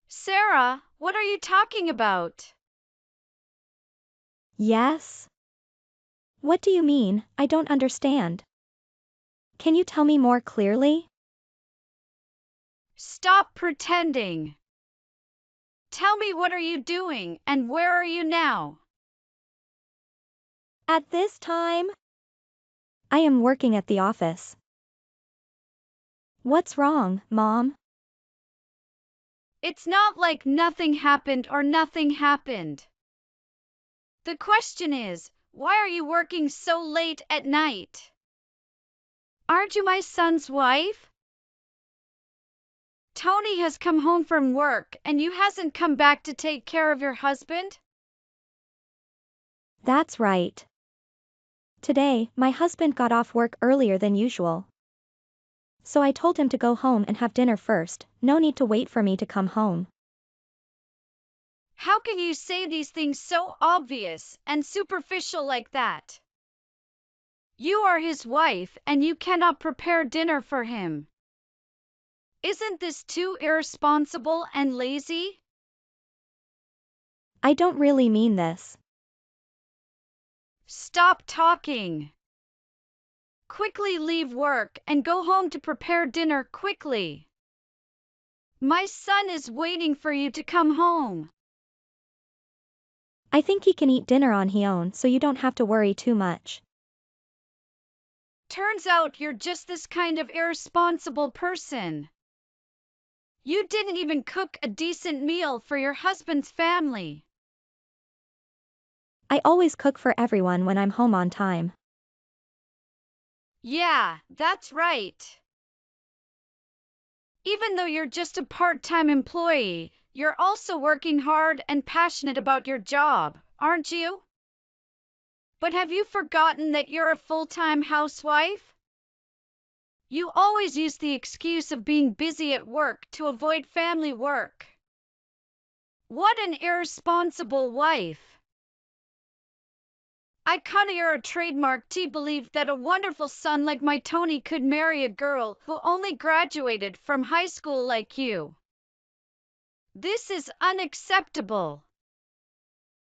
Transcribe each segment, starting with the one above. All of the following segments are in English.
Sarah, what are you talking about? Yes? What do you mean? I don't understand. Can you tell me more clearly? Stop pretending. Tell me, what are you doing and where are you now? At this time, I am working at the office. What's wrong, Mom? It's not like nothing happened or nothing happened. The question is, why are you working so late at night? Aren't you my son's wife? Tony has come home from work and you hasn't come back to take care of your husband? That's right. Today, my husband got off work earlier than usual. So I told him to go home and have dinner first, no need to wait for me to come home. How can you say these things so obvious and superficial like that? You are his wife and you cannot prepare dinner for him. Isn't this too irresponsible and lazy? I don't really mean this. Stop talking. Quickly leave work and go home to prepare dinner quickly. My son is waiting for you to come home. I think he can eat dinner on his own so you don't have to worry too much. Turns out you're just this kind of irresponsible person. You didn't even cook a decent meal for your husband's family. I always cook for everyone when I'm home on time. Yeah, that's right. Even though you're just a part-time employee, you're also working hard and passionate about your job, aren't you? But have you forgotten that you're a full-time housewife? You always use the excuse of being busy at work to avoid family work. What an irresponsible wife. I kinda you're a trademark to believe that a wonderful son like my Tony could marry a girl who only graduated from high school like you. This is unacceptable.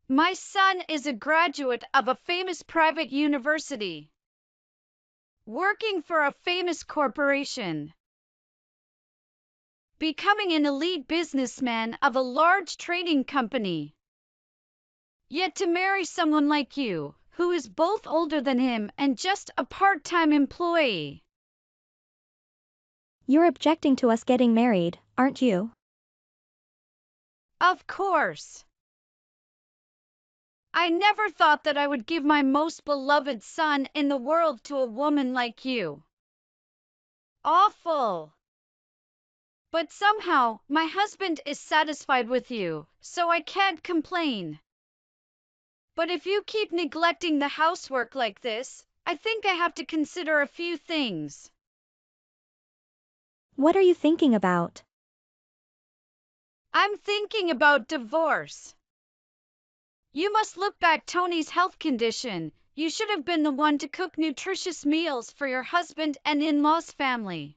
My son is a graduate of a famous private university, working for a famous corporation, becoming an elite businessman of a large trading company. Yet to marry someone like you, who is both older than him and just a part-time employee. You're objecting to us getting married, aren't you? Of course. I never thought that I would give my most beloved son in the world to a woman like you. Awful. But somehow, my husband is satisfied with you, so I can't complain. But if you keep neglecting the housework like this, I think I have to consider a few things. What are you thinking about? I'm thinking about divorce. You must look back Tony's health condition. You should have been the one to cook nutritious meals for your husband and in-laws family.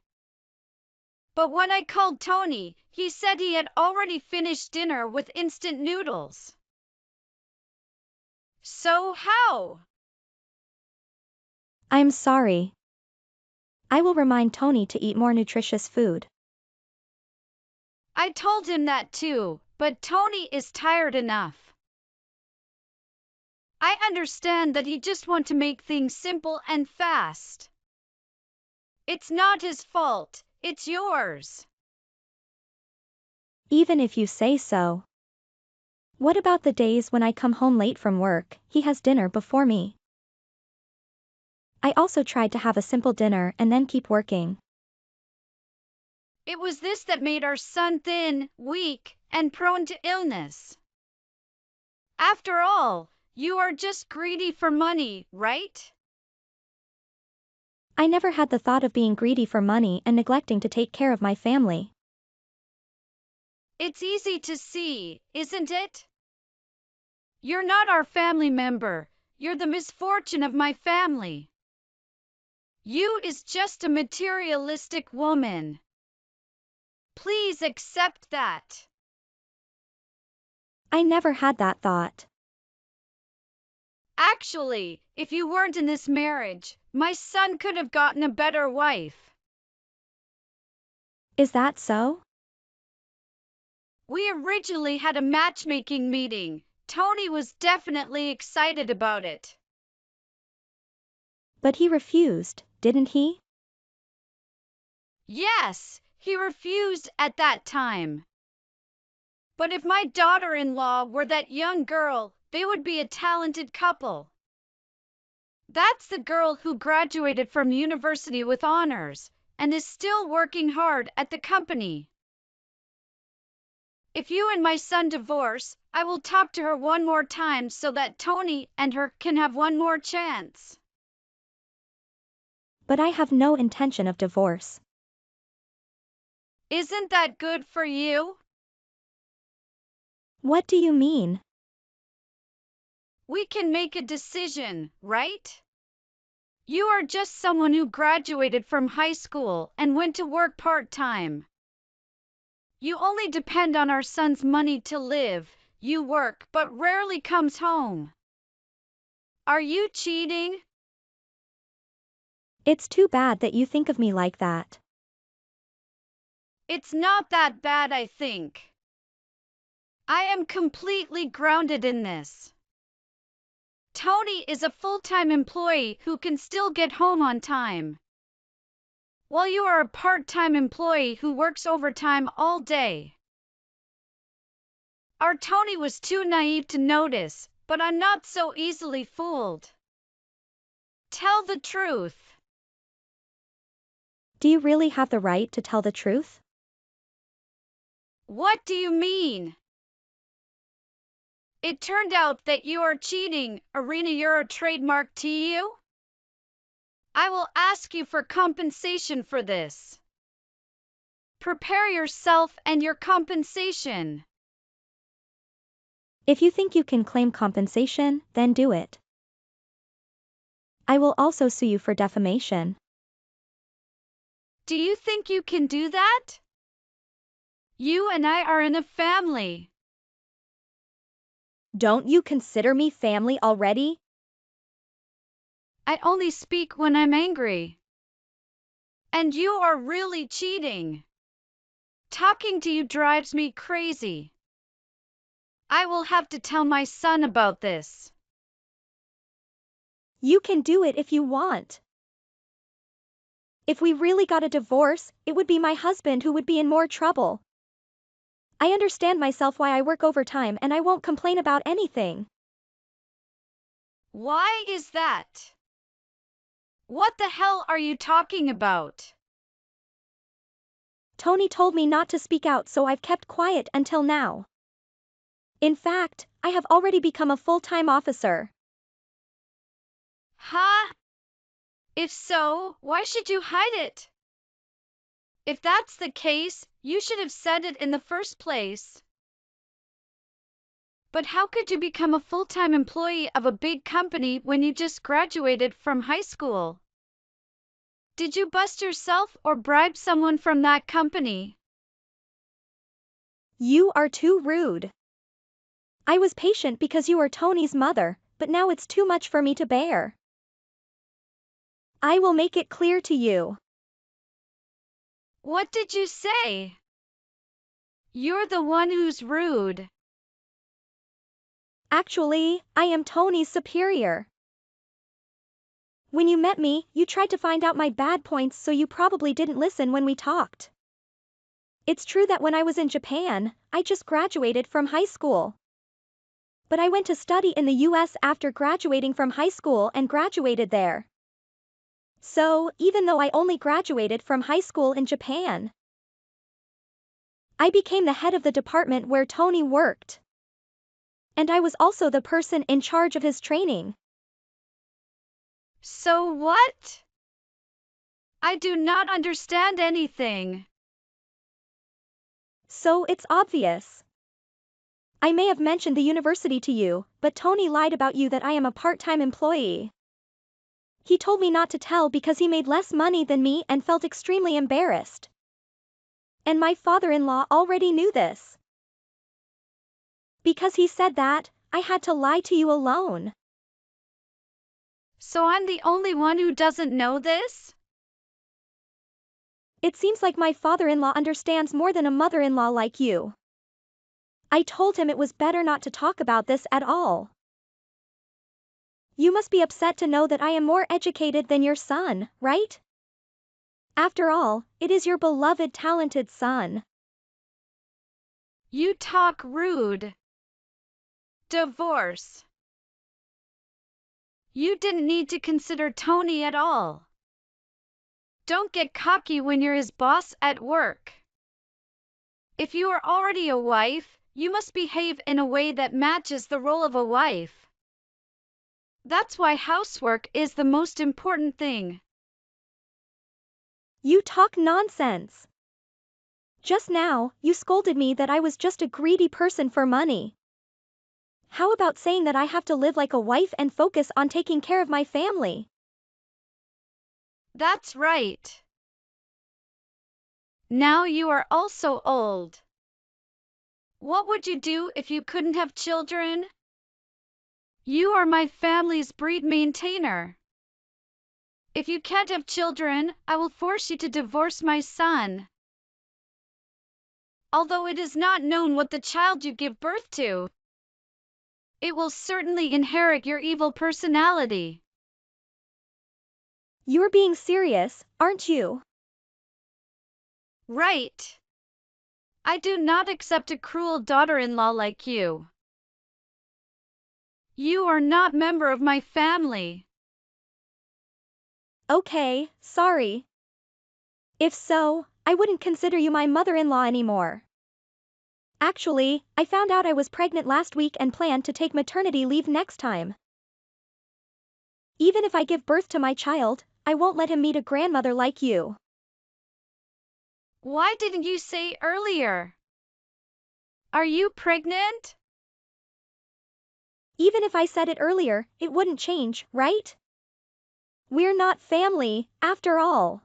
But when I called Tony, he said he had already finished dinner with instant noodles. So how? I'm sorry. I will remind Tony to eat more nutritious food. I told him that too, but Tony is tired enough. I understand that he just wants to make things simple and fast. It's not his fault, it's yours. Even if you say so. What about the days when I come home late from work, he has dinner before me? I also tried to have a simple dinner and then keep working. It was this that made our son thin, weak, and prone to illness. After all, you are just greedy for money, right? I never had the thought of being greedy for money and neglecting to take care of my family. It's easy to see, isn't it? You're not our family member, you're the misfortune of my family. You is just a materialistic woman. Please accept that. I never had that thought. Actually, if you weren't in this marriage, my son could have gotten a better wife. Is that so? We originally had a matchmaking meeting. Tony was definitely excited about it. But he refused, didn't he? Yes, he refused at that time. But if my daughter-in-law were that young girl, they would be a talented couple. That's the girl who graduated from university with honors and is still working hard at the company. If you and my son divorce, I will talk to her one more time so that Tony and her can have one more chance. But I have no intention of divorce. Isn't that good for you? What do you mean? We can make a decision, right? You are just someone who graduated from high school and went to work part-time. You only depend on our son's money to live. You work but rarely comes home. Are you cheating? It's too bad that you think of me like that. It's not that bad, I think. I am completely grounded in this. Tony is a full-time employee who can still get home on time, while you are a part-time employee who works overtime all day. Our Tony was too naive to notice, but I'm not so easily fooled. Tell the truth. Do you really have the right to tell the truth? What do you mean? It turned out that you are cheating, Irina. You're a trademark to you? I will ask you for compensation for this. Prepare yourself and your compensation. If you think you can claim compensation, then do it. I will also sue you for defamation. Do you think you can do that? You and I are in a family. Don't you consider me family already? I only speak when I'm angry. And you are really cheating. Talking to you drives me crazy. I will have to tell my son about this. You can do it if you want. If we really got a divorce, it would be my husband who would be in more trouble. I understand myself why I work overtime and I won't complain about anything. Why is that? What the hell are you talking about? Tony told me not to speak out, so I've kept quiet until now. In fact, I have already become a full-time officer. Huh? If so, why should you hide it? If that's the case, you should have said it in the first place. But how could you become a full-time employee of a big company when you just graduated from high school? Did you bust yourself or bribe someone from that company? You are too rude. I was patient because you are Tony's mother, but now it's too much for me to bear. I will make it clear to you. What did you say? You're the one who's rude. Actually, I am Tony's superior. When you met me, you tried to find out my bad points, so you probably didn't listen when we talked. It's true that when I was in Japan, I just graduated from high school. But I went to study in the US after graduating from high school and graduated there. So, even though I only graduated from high school in Japan, I became the head of the department where Tony worked. And I was also the person in charge of his training. So what? I do not understand anything. So it's obvious. I may have mentioned the university to you, but Tony lied about you that I am a part-time employee. He told me not to tell because he made less money than me and felt extremely embarrassed. And my father-in-law already knew this. Because he said that, I had to lie to you alone. So I'm the only one who doesn't know this? It seems like my father-in-law understands more than a mother-in-law like you. I told him it was better not to talk about this at all. You must be upset to know that I am more educated than your son, right? After all, it is your beloved talented son. You talk rude. Divorce. You didn't need to consider Tony at all. Don't get cocky when you're his boss at work. If you are already a wife, you must behave in a way that matches the role of a wife. That's why housework is the most important thing. You talk nonsense. Just now, you scolded me that I was just a greedy person for money. How about saying that I have to live like a wife and focus on taking care of my family? That's right. Now you are also old. What would you do if you couldn't have children? You are my family's breed maintainer. If you can't have children, I will force you to divorce my son. Although it is not known what the child you give birth to, it will certainly inherit your evil personality. You're being serious, aren't you? Right. I do not accept a cruel daughter-in-law like you. You are not member of my family. Okay, sorry. If so, I wouldn't consider you my mother-in-law anymore. Actually, I found out I was pregnant last week and plan to take maternity leave next time. Even if I give birth to my child, I won't let him meet a grandmother like you. Why didn't you say earlier? Are you pregnant? Even if I said it earlier, it wouldn't change, right? We're not family, after all.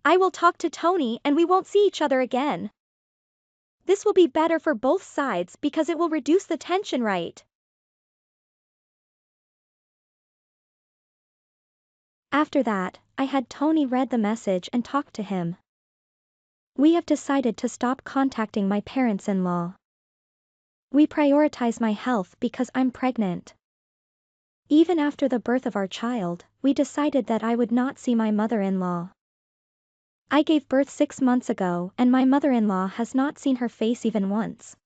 I will talk to Tony and we won't see each other again. This will be better for both sides because it will reduce the tension, right? After that, I had Tony read the message and talk to him. We have decided to stop contacting my parents-in-law. We prioritize my health because I'm pregnant. Even after the birth of our child, we decided that I would not see my mother-in-law. I gave birth 6 months ago and my mother-in-law has not seen her face even once.